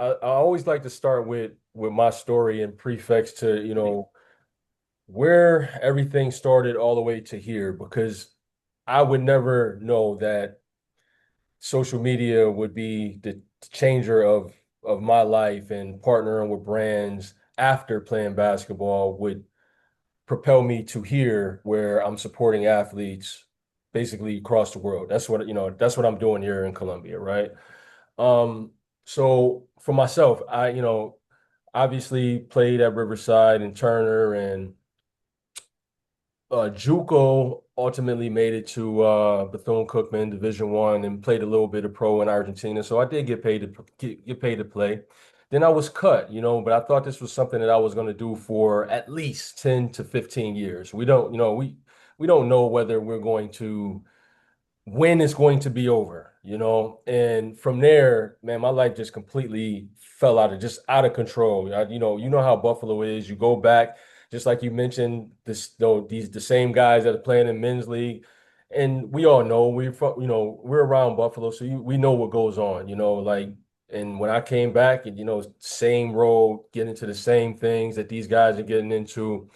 I always like to start with my story and prefix to, where everything started all the way to here, because I would never know that social media would be the changer of my life, and partnering with brands after playing basketball would propel me to here where I'm supporting athletes basically across the world. That's what I'm doing here in Colombia, right? Um, so for myself, obviously played at Riverside and Turner, and JUCO ultimately made it to Bethune-Cookman Division One and played a little bit of pro in Argentina. So I did get paid to get paid to play. Then I was cut, but I thought this was something that I was going to do for at least 10 to 15 years. We don't know whether we're going to when it's going to be over, And from there, man, my life just completely fell out of control. You know how Buffalo is. You go back, just like you mentioned, the same guys that are playing in men's league, and we all know we're around Buffalo, so we know what goes on, like. And when I came back, and same role, getting into the same things that these guys are getting into,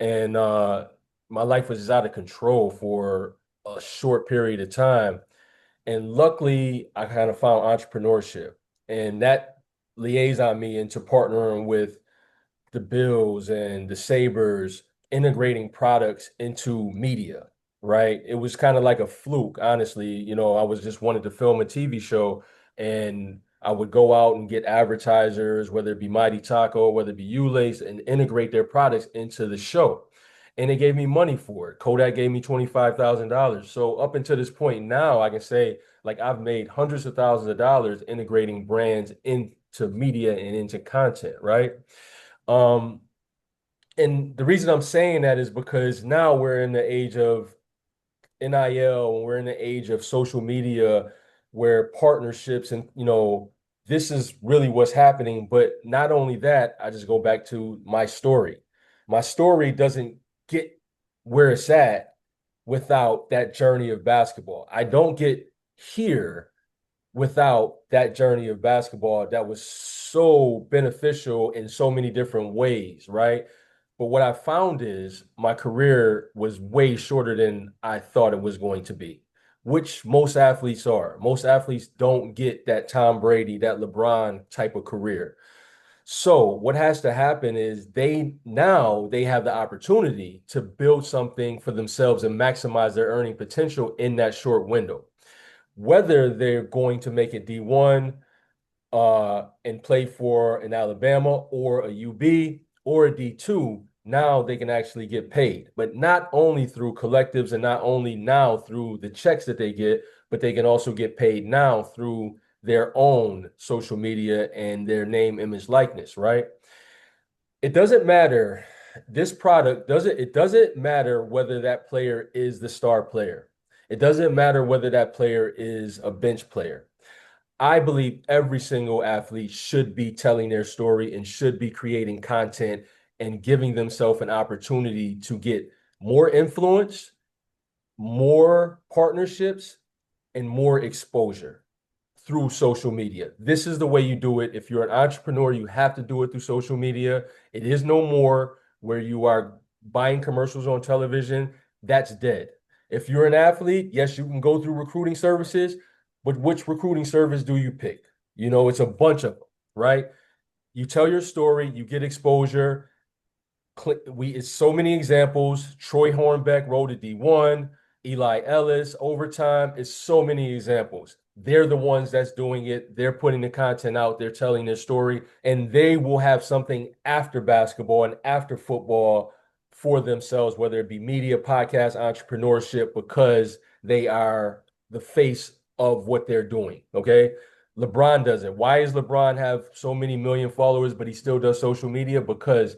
and my life was just out of control for a short period of time. And luckily, I kind of found entrepreneurship, and that liaisoned me into partnering with the Bills and the Sabres, integrating products into media, right? It was kind of like a fluke, honestly. I was just wanted to film a TV show, and I would go out and get advertisers, whether it be Mighty Taco, whether it be Ulace, and integrate their products into the show. And they gave me money for it. Kodak gave me $25,000. So up until this point now, I can say like I've made hundreds of thousands of dollars integrating brands into media and into content, right? Um, and the reason I'm saying that is because now we're in the age of NIL, and we're in the age of social media where partnerships and, this is really what's happening. But not only that, I just go back to my story. My story doesn't get where it's at without that journey of basketball. I don't get here without that journey of basketball that was so beneficial in so many different ways, right? But what I found is my career was way shorter than I thought it was going to be, which most athletes are. Most athletes don't get that Tom Brady, that LeBron type of career. So what has to happen is they have the opportunity to build something for themselves and maximize their earning potential in that short window. Whether they're going to make it D1 and play for an Alabama or a UB or a D2, now they can actually get paid. But not only through collectives and not only now through the checks that they get, but they can also get paid now through their own social media and their name, image, likeness, right? It doesn't matter. This product doesn't, it doesn't matter whether that player is the star player. It doesn't matter whether that player is a bench player. I believe every single athlete should be telling their story and should be creating content and giving themselves an opportunity to get more influence, more partnerships, and more exposure through social media. This is the way you do it. If you're an entrepreneur, you have to do it through social media. It is no more where you are buying commercials on television. That's dead. If you're an athlete, yes, you can go through recruiting services, but which recruiting service do you pick? It's a bunch of them, right? You tell your story, you get exposure. It's so many examples. Troy Hornbeck rode a D1, Eli Ellis, overtime. It's so many examples. They're the ones that's doing it. They're putting the content out. They're telling their story, and they will have something after basketball and after football for themselves, whether it be media, podcast, entrepreneurship, because they are the face of what they're doing. Okay. LeBron does it. Why does LeBron have so many million followers, but he still does social media? Because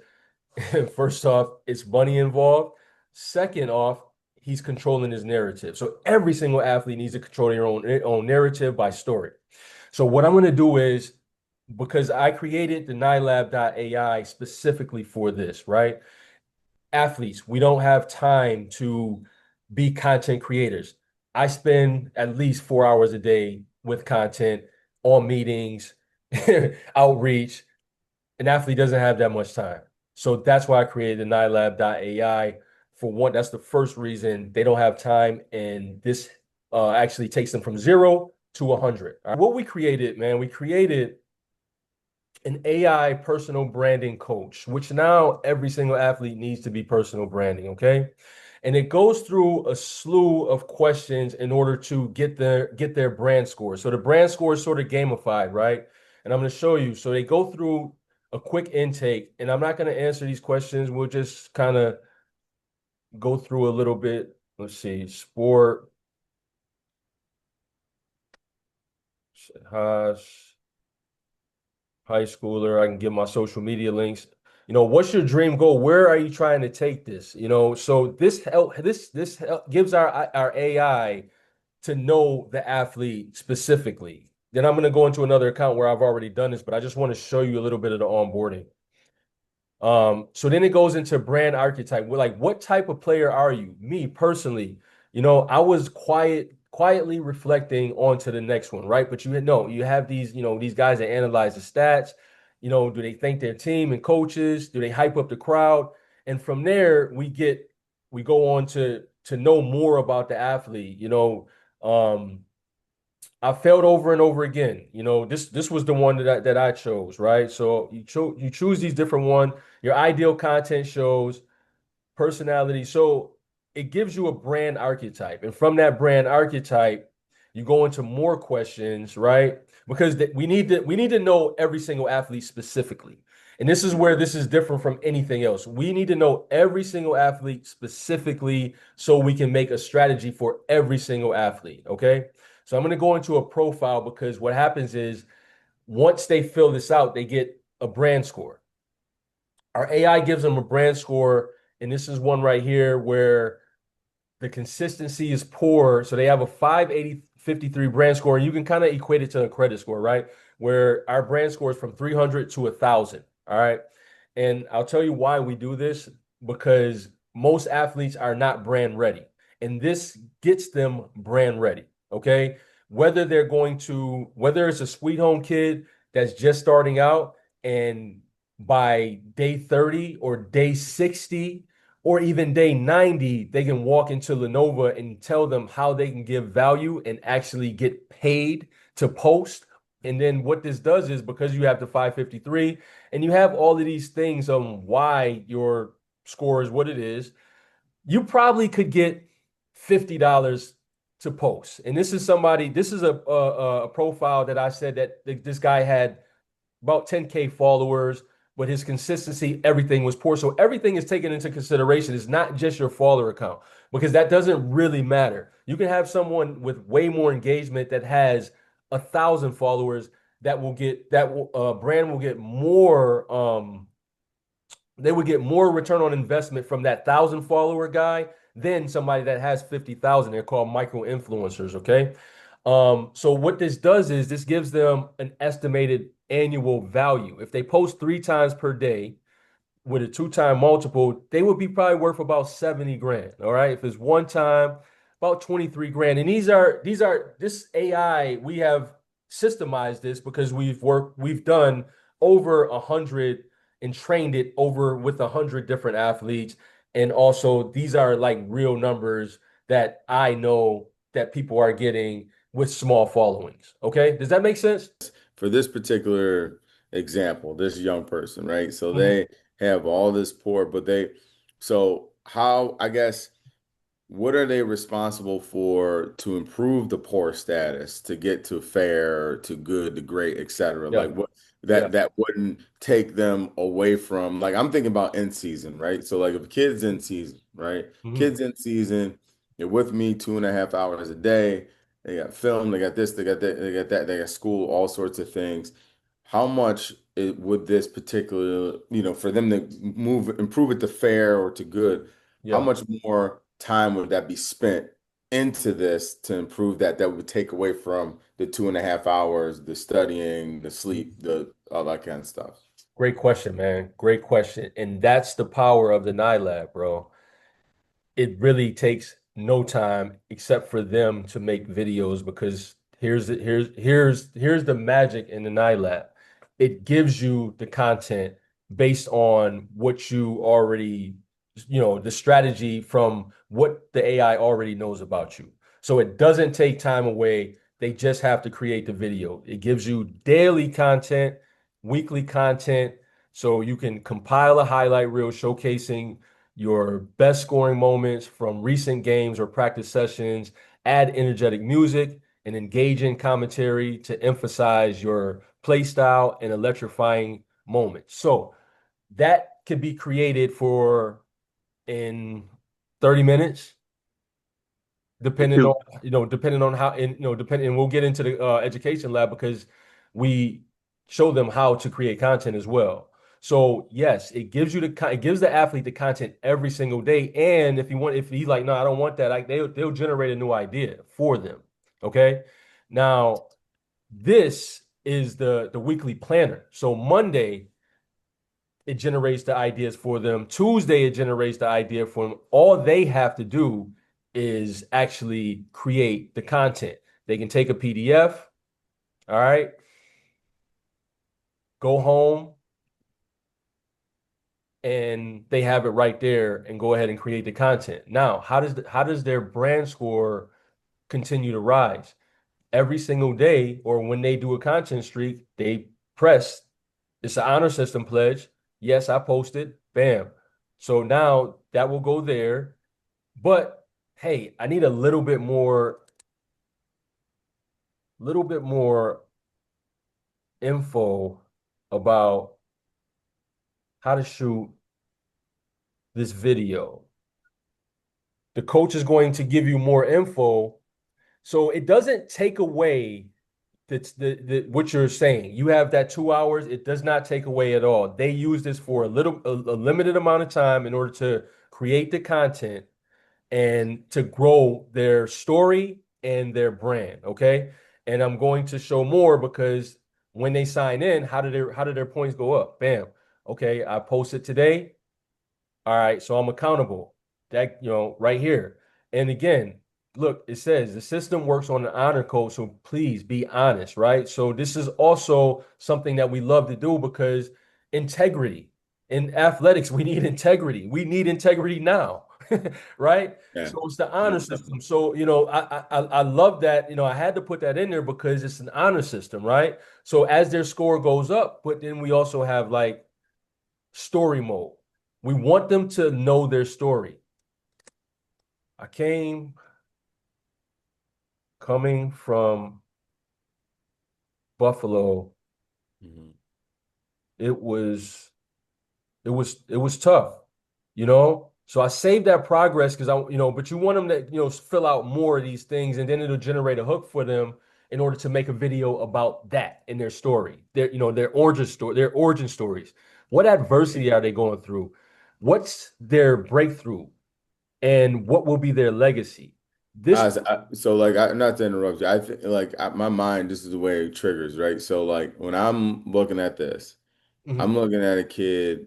first off, it's money involved. Second off, he's controlling his narrative. So every single athlete needs to control their own narrative by story. So what I'm going to do is, because I created the NILAB.ai specifically for this, right? Athletes, we don't have time to be content creators. I spend at least 4 hours a day with content on meetings outreach. An athlete doesn't have that much time. So that's why I created the NILAB.ai. For one, that's the first reason they don't have time. And this actually takes them from 0 to 100. All right. What we created, man, we created an AI personal branding coach, which now every single athlete needs to be personal branding, okay? And it goes through a slew of questions in order to get their brand score. So the brand score is sort of gamified, right? And I'm going to show you. So they go through a quick intake, and I'm not going to answer these questions. We'll just kind of go through a little bit. Let's see, sport, high schooler. I can give my social media links. What's your dream goal? Where are you trying to take this? So this gives our AI to know the athlete specifically. Then I'm going to go into another account where I've already done this, but I just want to show you a little bit of the onboarding. So then it goes into brand archetype. We're like, what type of player are you? Me personally, I was quietly reflecting onto the next one, right? But you have these guys that analyze the stats. Do they thank their team and coaches? Do they hype up the crowd? And from there, we go on to know more about the athlete. I failed over and over again. This was the one that I chose, right? So you choose these different one. Your ideal content shows personality. So it gives you a brand archetype, and from that brand archetype, you go into more questions, right? Because we need to know every single athlete specifically. And this is where this is different from anything else. We need to know every single athlete specifically so we can make a strategy for every single athlete. Okay. So I'm going to go into a profile because what happens is once they fill this out, they get a brand score. Our AI gives them a brand score, and this is one right here where the consistency is poor. So they have a 580/53 brand score, and you can kind of equate it to a credit score, right? Where our brand score is from 300 to 1,000. All right. And I'll tell you why we do this, because most athletes are not brand ready. And this gets them brand ready. Okay. Whether it's a sweet home kid that's just starting out, and by day 30 or day 60 or even day 90, they can walk into Lenovo and tell them how they can give value and actually get paid to post. And then what this does is, because you have the 553 and you have all of these things on why your score is what it is, you probably could get $50 to post. And this is a profile that I said that this guy had about 10K followers, but his consistency, everything was poor. So everything is taken into consideration. It's not just your follower account, because that doesn't really matter. You can have someone with way more engagement that has 1,000 followers brand will get more. They would get more return on investment from that 1,000 follower guy than somebody that has 50,000. They're called micro influencers. Okay. So what this does is this gives them an estimated annual value. If they post 3 times per day with a 2-time multiple, they would be probably worth about 70 grand. All right. If it's one time, about 23 grand. And this AI, we have systemized this because we've done over 100 and trained it over with 100 different athletes. And also, these are like real numbers that I know that people are getting with small followings. Okay. Does that make sense? For this particular example, this young person, right? So Mhm. they have all this poor, so how, I guess, what are they responsible for to improve the poor status, to get to fair, to good, to great, etc.? Yeah. Like what Yeah. that wouldn't take them away from, like, I'm thinking about in season, right? So like if kids in season, right? Mhm. Kids in season, they're with me 2.5 hours a day. They got film, they got this, they got that, they got that, they got school, all sorts of things. How much would this particular, for them to improve it to fair or to good, how Yeah. much more time would that be spent into this to improve that would take away from the 2.5 hours, the studying, the sleep, the all that kind of stuff? Great question, man. Great question. And that's the power of the NILAB, bro. It really takes no time except for them to make videos, because here's the magic in the NILAB. it gives you the content based on what you already, the strategy from what the AI already knows about you. So it doesn't take time away. They just have to create the video. It gives you daily content, weekly content, so you can compile a highlight reel showcasing your best scoring moments from recent games or practice sessions, add energetic music and engaging commentary to emphasize your play style and electrifying moments. So that can be created for in 30 minutes, depending on, depending on how, and, depending, and we'll get into the education lab because we show them how to create content as well. So yes, it gives the athlete the content every single day. And if he's like, no, I don't want that, like they'll generate a new idea for them. Okay. Now, this is the weekly planner. So Monday, it generates the ideas for them. Tuesday, it generates the idea for them. All they have to do is actually create the content. They can take a PDF, all right, go home, and they have it right there and go ahead and create the content. Now, how does their brand score continue to rise? Every single day, or when they do a content streak, they press it's an honor system pledge. Yes, I posted. Bam. So now that will go there. But hey, I need a little bit more info about how to shoot this video. The coach is going to give you more info. So it doesn't take away what you're saying. You have that 2 hours. It does not take away at all. They use this for a limited amount of time in order to create the content and to grow their story and their brand. Okay. And I'm going to show more because when they sign in, how do their points go up? Bam. Okay, I posted today. All right, so I'm accountable. That, right here. And again, look, it says the system works on an honor code, so please be honest, right? So this is also something that we love to do because integrity in athletics, we need integrity. We need integrity now, right? Yeah. So it's the honor Most system. definitely. So, I love that. I had to put that in there because it's an honor system, right? So as their score goes up, but then we also have like story mode. We want them to know their story. I came coming from Buffalo. Mhm. It was it was tough, you know. So I saved that progress because but you want them to, fill out more of these things, and then it'll generate a hook for them in order to make a video about that in their story, their origin stories. What adversity are they going through? What's their breakthrough? And what will be their legacy? This. So like not to interrupt you, I think like my mind, this is the way it triggers, right? So like when I'm looking at this, Mhm, I'm looking at a kid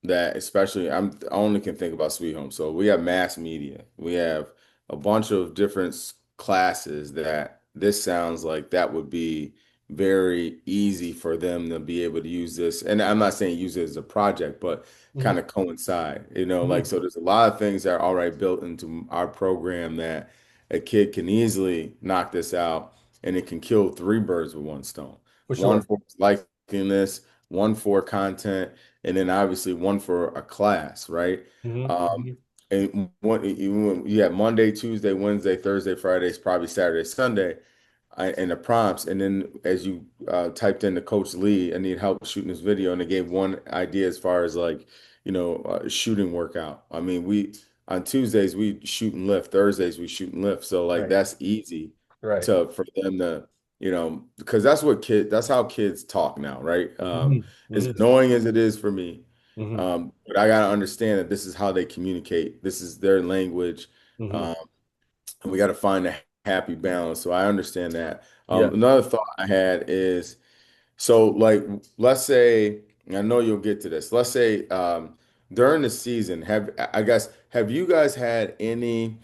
that especially I only can think about Sweet Home. So we have mass media. We have a bunch of different classes that this sounds like that would be very easy for them to be able to use this. And I'm not saying use it as a project, but kind mhm, of coincide, like mhm, so there's a lot of things that are already built into our program that a kid can easily knock this out and it can kill three birds with one stone. for One sure. for liking this, one for content, and then obviously one for a class, right? Mhm, Um, mhm, and you have Monday, Tuesday, Wednesday, Thursday, Fridays, probably Saturday, Sunday, and the prompts. And then as you typed in the coach Lee, I need help shooting this video, and they gave one idea as far as like, shooting workout. I mean, we on Tuesdays we shoot and lift, Thursdays we shoot and lift. So like right, that's easy right. to for them to, because that's how kids talk now, right? Mhm, As mhm, annoying as it is for me, mhm, but I gotta understand that this is how they communicate. This is their language. mhm. Um, and we got to find a happy balance. So I understand that. Yeah. Another thought I had is so like let's say, and I know you'll get to this. Let's say during the season, have you guys had any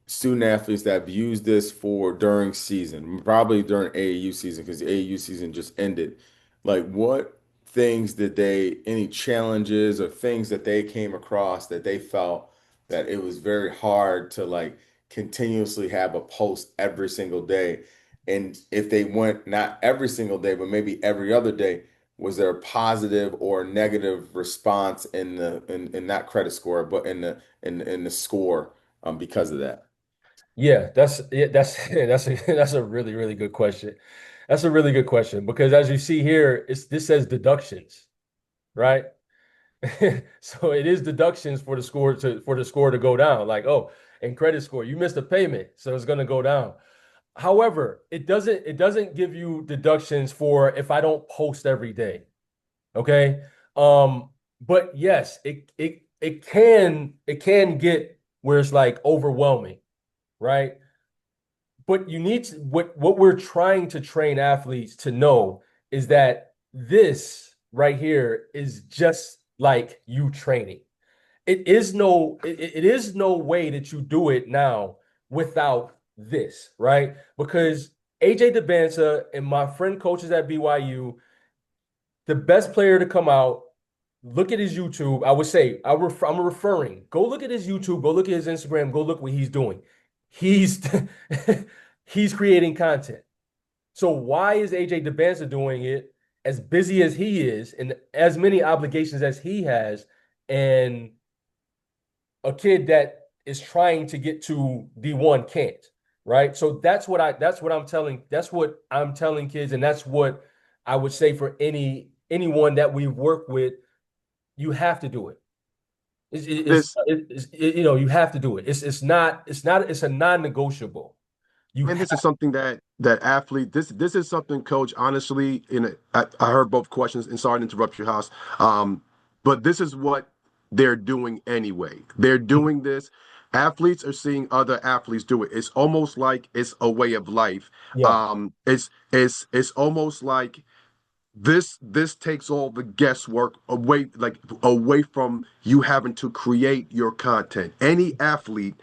student athletes that have used this for during season, probably during AAU season because the AAU season just ended. like what things did they, any challenges or things that they came across that they felt that it was very hard to like continuously have a post every single day? And if they went not every single day, but maybe every other day, was there a positive or negative response in in that credit score, but in the score because of that? That's a really, really good question. That's a really good question because as you see here, this says deductions, right? So it is deductions for the score to go down. Like, oh, in credit score, you missed a payment, so it's gonna go down. However, it doesn't give you deductions for if I don't post every day. Okay. But yes, it can get where it's like overwhelming, right? But you need to, what we're trying to train athletes to know is that this right here is just like you training. It is no way that you do it now without this, right? Because AJ DeBanza and my friend coaches at BYU, the best player to come out, look at his YouTube. I would say I'm referring. Go look at his YouTube. Go look at his Instagram. Go look what he's doing. He's he's creating content. So why is AJ DeBanza doing it as busy as he is and as many obligations as he has, and a kid that is trying to get to D1 can't, right? So that's what I'm telling kids, and that's what I would say for anyone that we work with. You have to do it. This You have to do it. It's a non-negotiable. You and have this is something that athlete this is something, coach, honestly, I heard both questions and sorry to interrupt your house. But this is what they're doing anyway. They're doing this. Athletes are seeing other athletes do it. It's almost like it's a way of life. yeah. It's almost like this takes all the guesswork away, like away from you having to create your content. Any athlete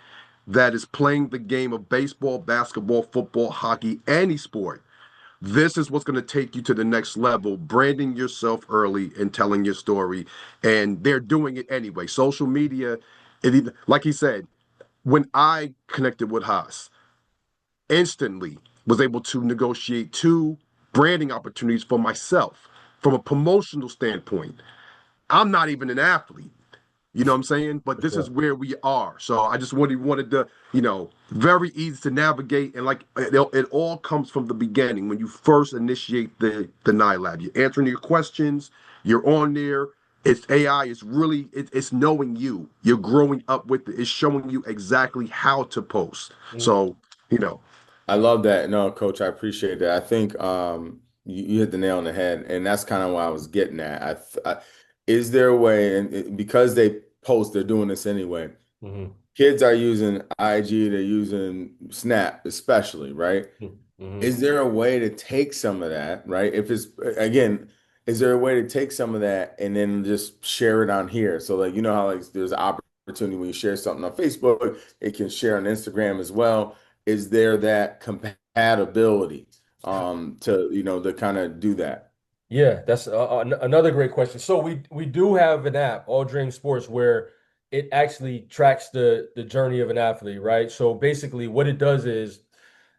that is playing the game of baseball, basketball, football, hockey, any sport, this is what's going to take you to the next level, branding yourself early and telling your story. And they're doing it anyway. Social media, like he said, when I connected with Haas, instantly was able to negotiate two branding opportunities for myself from a promotional standpoint. I'm not even an athlete. You know what I'm saying? But For this is sure. where we are. So I just wanted to, very easy to navigate. And like it all comes from the beginning when you first initiate the NILAB. You're answering your questions, you're on there. It's AI, it's really, it's knowing you. You're growing up with it. It's showing you exactly how to post. Mhm. So, you know, I love that. No, coach, I appreciate that. I think you hit the nail on the head, and that's kind of what I was getting at. Is there a way, and because they post, they're doing this anyway. Mhm. Kids are using IG, they're using Snap, especially, right? Mhm. Is there a way to take some of that, right? If it's again, is there a way to take some of that and then just share it on here? So like you know how like there's an opportunity when you share something on Facebook, it can share on Instagram as well. Is there that compatibility to to kind of do that? Yeah, that's another great question. So we do have an app, All Dream Sports, where it actually tracks the journey of an athlete, right? So basically, what it does is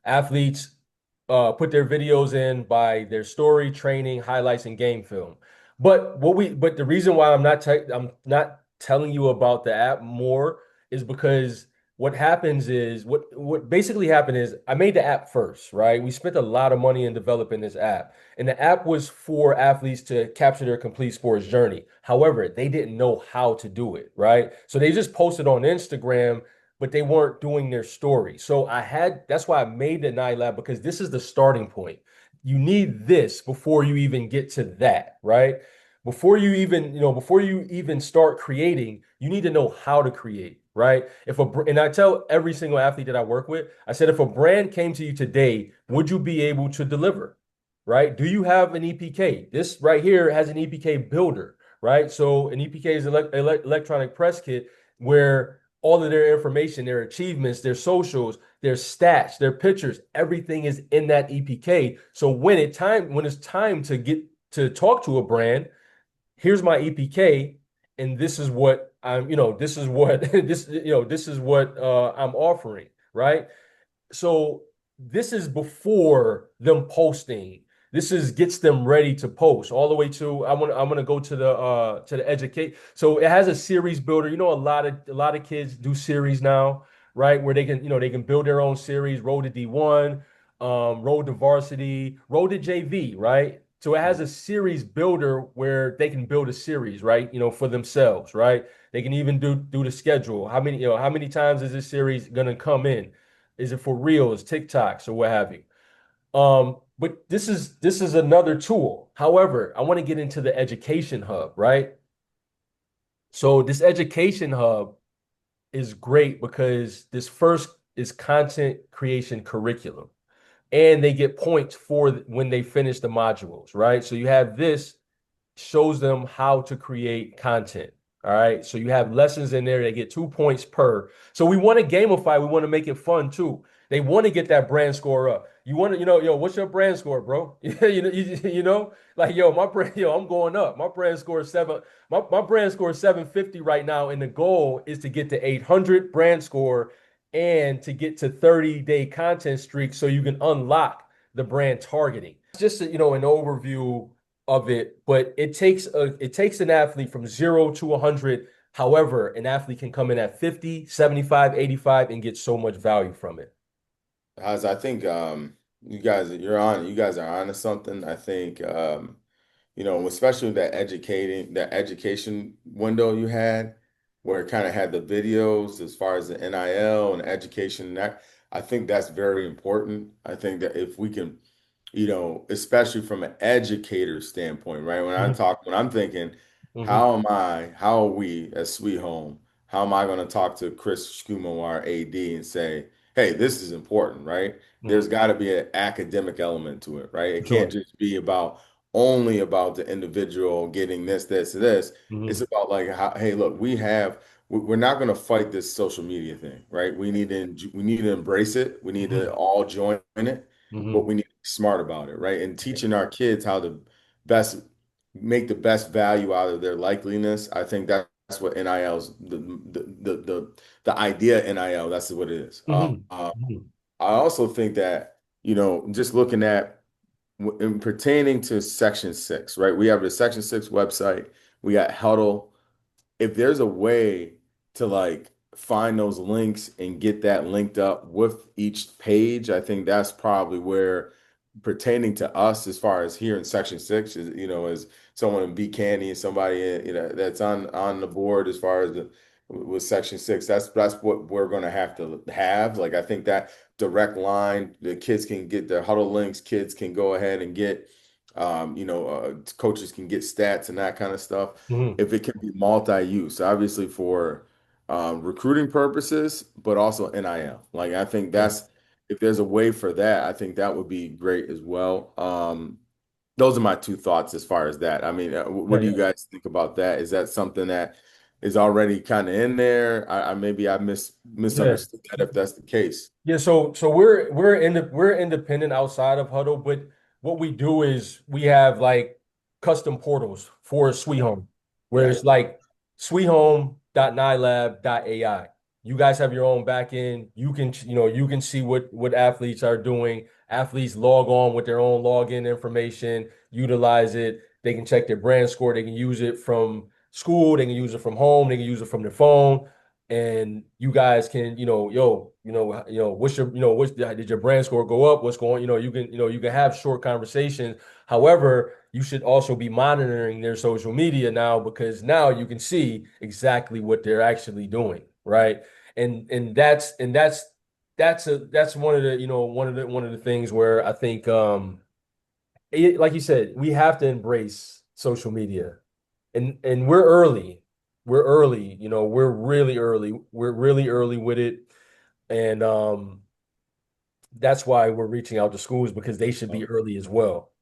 athletes put their videos in by their story, training, highlights, and game film. But the reason why I'm not telling you about the app more is because what basically happened is I made the app first, right? We spent a lot of money in developing this app, and the app was for athletes to capture their complete sports journey. However, they didn't know how to do it, right? So they just posted on Instagram, but they weren't doing their story. So that's why I made the NILAB, because this is the starting point. You need this before you even get to that, right? Before you even start creating, you need to know how to create, right? And I tell every single athlete that I work with, I said, if a brand came to you today, would you be able to deliver? Right? Do you have an EPK? This right here has an EPK builder, right? So an EPK is electronic press kit where all of their information, their achievements, their socials, their stats, their pictures, everything is in that EPK. So when it's time to get to talk to a brand, here's my EPK, and this is what I'm, this is what this is what I'm offering, right? So this is before them posting. This is gets them ready to post all the way to I'm gonna go to the educate. So it has a series builder. A lot of kids do series now, right? Where they can build their own series, road to D1, road to varsity, road to JV, right? So it has a series builder where they can build a series, right? For themselves, right? They can even do the schedule. How many times is this series gonna come in? Is it for reels, TikToks, or what have you? But this is another tool. However, I want to get into the education hub, right? So this education hub is great because this first is content creation curriculum, and they get points for when they finish the modules, right? So you have this shows them how to create content. All right. So you have lessons in there. They get 2 points per. So we want to gamify. We want to make it fun too. They want to get that brand score up. You want to, yo, what's your brand score, bro? Like, yo, I'm going up. My brand score is seven. My brand score is 750 right now. And the goal is to get to 800 brand score and to get to 30-day content streak so you can unlock the brand targeting. Just, an overview of it, but it takes an athlete from 0 to 100. However, an athlete can come in at 50, 75, 85 and get so much value from it. As I think you guys are on to something. I think especially that education window you had, where it kind of had the videos as far as the NIL and education, that I think that's very important. I think that if we can, especially from an educator standpoint, right? Mhm, When I'm thinking, mhm, how are we as Sweet Home, how am I going to talk to Chris Scumo, our AD, and say, hey, this is important, right? There's mhm. got to be an academic element to it, right? It can't Sure. just be only about the individual getting this, and this. It's Mhm, about like, hey, look, we're not going to fight this social media thing, right? We need to embrace it. We need to mhm, all join it, but mhm. we need to be smart about it, right? And teaching our kids how to best make the best value out of their likeliness. I think that's what NIL's the idea NIL. That's what it is. Mhm, mhm. I also think that, just looking at in pertaining to Section 6, right? We have the Section 6 website, we got Huddle. If there's a way to like find those links and get that linked up with each page, I think that's probably where pertaining to us as far as here in Section 6 is, as someone in B Candy and somebody, that's on the board as far as with Section 6, that's what we're going to have. Like, I think that direct line, the kids can get their huddle links, kids can go ahead and get, coaches can get stats and that kind of stuff. Mhm. If it can be multi-use, obviously for recruiting purposes, but also NIL. Like, I think Sure. if there's a way for that, I think that would be great as well. Those are my two thoughts as far as that. I mean, Yeah, what do you yeah. guys think about that? Is that something that is already kind of in there? Maybe I Yeah. misunderstood that if that's the case. Yeah, so we're independent outside of Huddle, but what we do is we have like custom portals for Sweet Home, where Got it's it. like sweethome.nilab.ai. You guys have your own backend. You can see what athletes are doing. Athletes log on with their own login information, utilize it. They can check their brand score. They can use it from school. They can use it from home. They can use it from their phone, and you guys can, what's did your brand score go up? What's going, you can have short conversations. However, you should also be monitoring their social media now, because now you can see exactly what they're actually doing, right? And that's one of the things where I think, like you said, we have to embrace social media, and we're early. We're early, we're really early. We're really early with it. And that's why we're reaching out to schools, because they should be early as well.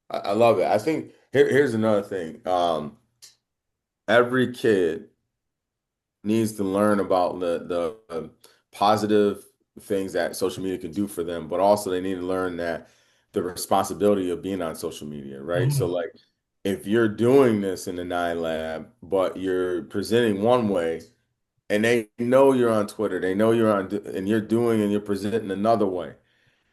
I love it. I think here's another thing. Every kid needs to learn about the positive things that social media can do for them, but also they need to learn that the responsibility of being on social media, right? So Mhm. like if you're doing this in the Nine Lab, but you're presenting one way and they know you're on Twitter, they know you're on and you're doing and you're presenting another way,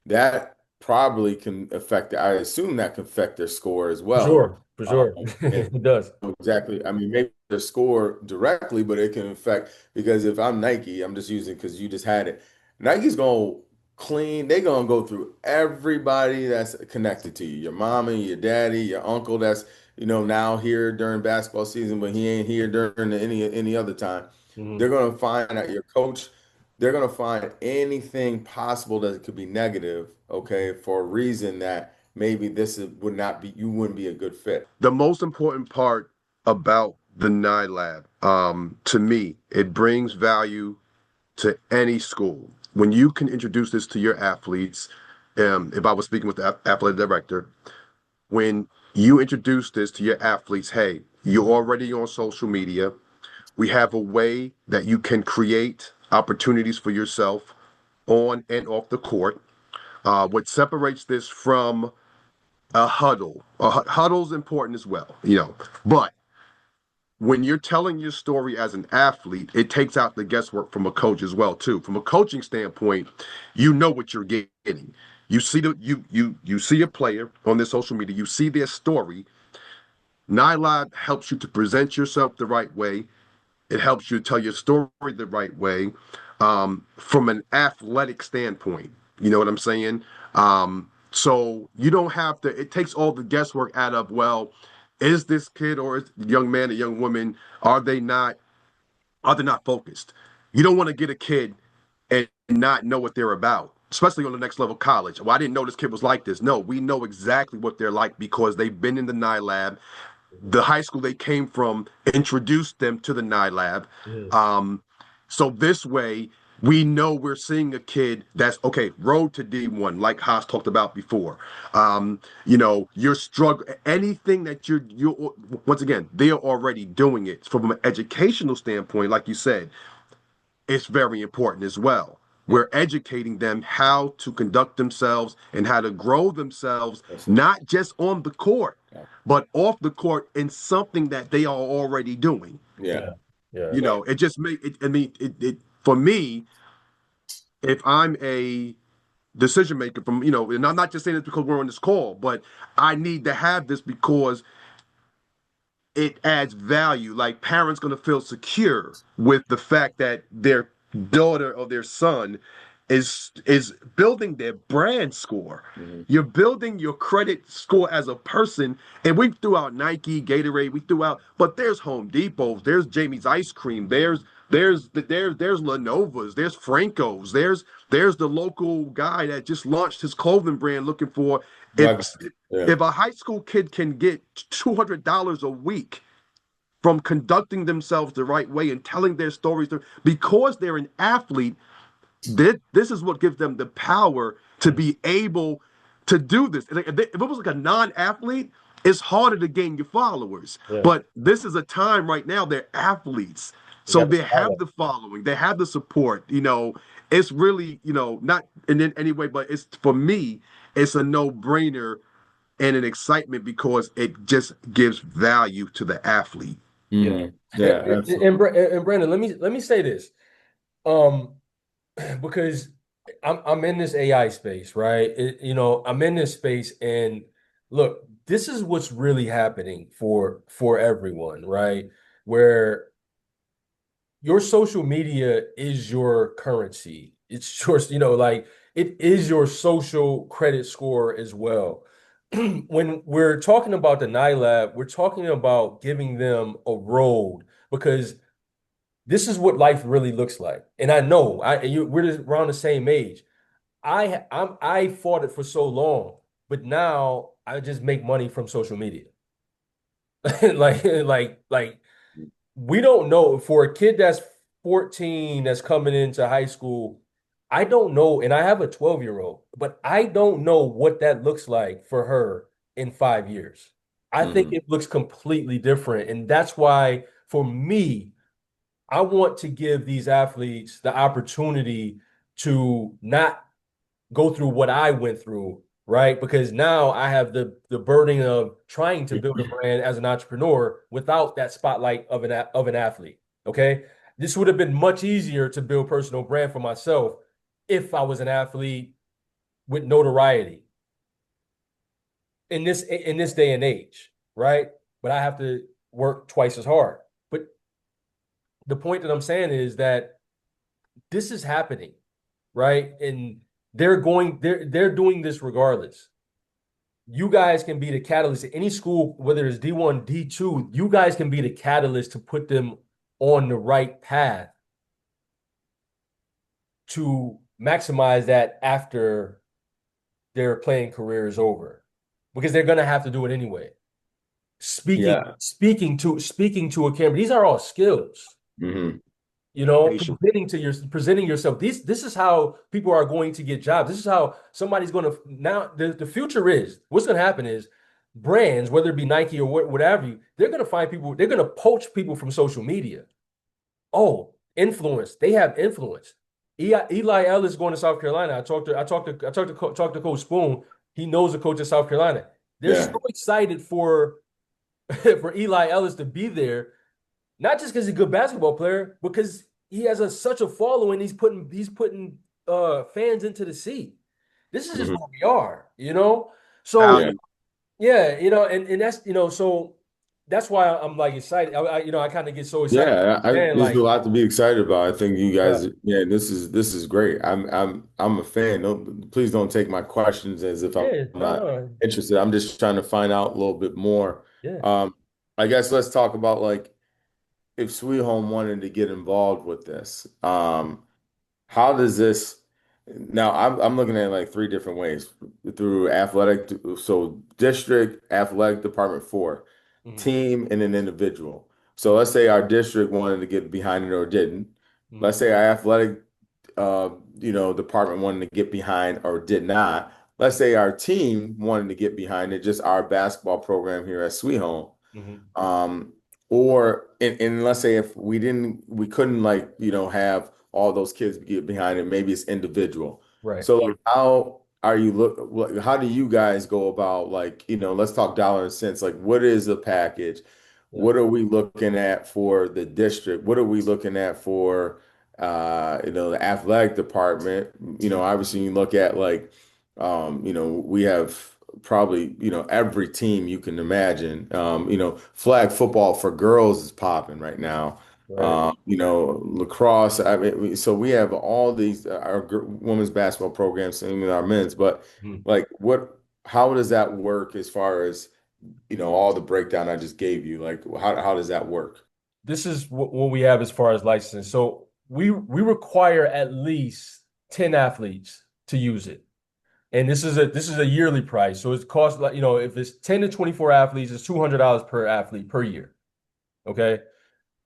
that probably can affect, I assume that can affect their score as For well. sure, for sure. And It does. exactly. I mean, maybe their score directly, but it can affect because if I'm Nike, I'm just using because you just had it. Nike's gonna clean, they're gonna go through everybody that's connected to you, your mommy, your daddy, your uncle that's, now here during basketball season, but he ain't here during any other time. Mhm. They're gonna find out your coach, they're gonna find anything possible that could be negative, okay, for a reason that maybe would not be, you wouldn't be a good fit. The most important part about the NILAB, to me, it brings value to any school. When you can introduce this to your athletes, if I was speaking with the athletic director, when you introduce this to your athletes, hey, you're already on social media. We have a way that you can create opportunities for yourself on and off the court. What separates this from a huddle, huddle's important as well, but when you're telling your story as an athlete, it takes out the guesswork from a coach as well too. From a coaching standpoint, you know what you're getting. You see you see a player on their social media, you see their story. NILAB helps you to present yourself the right way. It helps you tell your story the right way, from an athletic standpoint. You know what I'm saying? So you don't have to, it takes all the guesswork out of, well, is this kid or is young man or young woman, are they not focused? You don't want to get a kid and not know what they're about, especially on the next level college. Well, I didn't know this kid was like this. No, we know exactly what they're like because they've been in the NILAB. The high school they came from introduced them to the NILAB. Mhm. So this way, we know we're seeing a kid that's okay, road to D1, like Haas talked about before. You're struggling, anything that you're once again, they're already doing it from an educational standpoint, like you said, it's very important as well. Yeah, We're educating them how to conduct themselves and how to grow themselves, that's it. not just on the court, Yeah, but off the court in something that they are already doing. yeah, Yeah. Yeah. It just make it. I mean, it for me, if I'm a decision maker from, and I'm not just saying this because we're on this call, but I need to have this because it adds value. Like parents going to feel secure with the fact that their daughter or their son is building their brand score. mhm. You're building your credit score as a person, and we threw out Nike, Gatorade, we threw out, but there's Home Depots, there's Jamie's Ice Cream, there's Lenovo's, there's Franco's, there's the local guy that just launched his clothing brand looking for if Like, yeah, if a high school kid can get $200 a week from conducting themselves the right way and telling their stories because they're an athlete, this is what gives them the power to Mhm. be able to do this. If it was like a non-athlete, it's harder to gain your followers. Yeah. But this is a time right now, they're athletes. You So got the they have spotlight. the following, they have the support. It's really, not in any way, but it's for me, it's a no-brainer and an excitement because it just gives value to the athlete. Yeah. mhm. Yeah, absolutely. And Brandon, let me say this. Um, because I'm in this AI space, right? I'm in this space, and look, this is what's really happening for everyone, right? Where your social media is your currency. It's yours, like it is your social credit score as well. When we're talking about the NILAB, we're talking about giving them a road because this is what life really looks like. And I know we're just around the same age. I fought it for so long, but now I just make money from social media. Like we don't know for a kid that's 14 that's coming into high school. I don't know, and I have a 12-year-old, but I don't know what that looks like for her in 5 years. I think Mhm. it looks completely different. And that's why for me, I want to give these athletes the opportunity to not go through what I went through right? Because now I have the burden of trying to build a brand as an entrepreneur without that spotlight of an athlete. Okay. This would have been much easier to build personal brand for myself if I was an athlete with notoriety in this day and age, right? But I have to work twice as hard. But the point that I'm saying is that this is happening, right? And they're doing this regardless. You guys can be the catalyst. Any school, whether it's D1, D2, you guys can be the catalyst to put them on the right path to maximize that after their playing career is over, because they're gonna have to do it anyway. Yeah. Speaking to a camera, these are all skills. Hmm. You know, Patient. presenting yourself. This is how people are going to get jobs. This is how somebody's going to now. The future is what's going to happen is brands, whether it be Nike or whatever, they're going to find people. They're going to poach people from social media. Oh, influence. They have influence. Eli Ellis is going to South Carolina. I talked to Coach Spoon. He knows the coach of South Carolina. They're Yeah. so excited for for Eli Ellis to be there, not just because he's a good basketball player, because he has such a following. He's putting fans into the seat. This is just Hmm. who we are, you know. So Yeah. Value. yeah, and that's so that's why I'm like excited. I kind of get so excited, Yeah, man. there's a Like lot to be excited about. I think you yeah, guys, yeah, this is great. I'm a fan. Don't, please don't take my questions as if I'm yeah, no, not no, interested. I'm just trying to find out a little bit more. yeah. Um, I guess let's talk about like if Sweet Home wanted to get involved with this. How does this now? I'm looking at it like three different ways through athletic, so district athletic department four, Mhm, team, and an individual. So let's say our district wanted to get behind it or didn't. mhm, Let's say our athletic, department wanted to get behind or did not. Let's say our team wanted to get behind it, just our basketball program here at Sweet Home. mhm. Um, or and let's say if we couldn't like, have all those kids get behind it, maybe it's individual. Right. So like how do you guys go about like, let's talk dollar and cents. Like what is the package? Yeah. What are we looking at for the district? What are we looking at for the athletic department? Obviously you look at like we have probably every team you can imagine. Flag football for girls is popping right now. Right. Lacrosse. I mean, so we have all these our women's basketball programs, same with our men's. But Mhm. like, How does that work as far as all the breakdown I just gave you? Like, how does that work? This is what we have as far as license. So we require at least 10 athletes to use it. And this is a yearly price. So it costs like, if it's 10 to 24 athletes, it's $200 per athlete per year. Okay.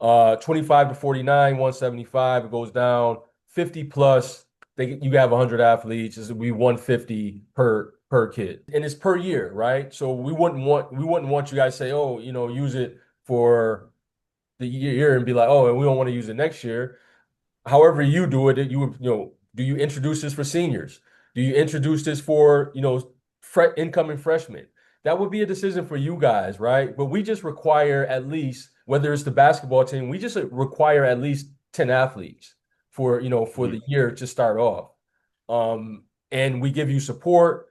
25 to 49, 175, it goes down. 50 plus, you have 100 athletes, it'll be 150 per kid. And it's per year, right? So we wouldn't want you guys to say, oh, use it for the year and be like, oh, and we don't want to use it next year. However you do it, do you introduce this for seniors? Do you introduce this for, incoming freshmen? That would be a decision for you guys, right? But we just require at least, whether it's the basketball team, we just require at least 10 athletes for Mhm. the year to start off. And we give you support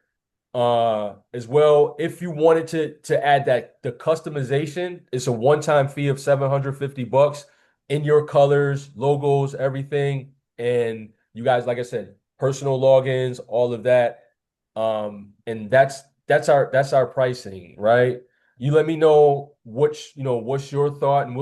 as well. If you wanted to add that the customization, it's a one-time fee of $750 in your colors, logos, everything. And you guys, like I said, personal logins, all of that. And that's our pricing, right? You let me know what's your thought, and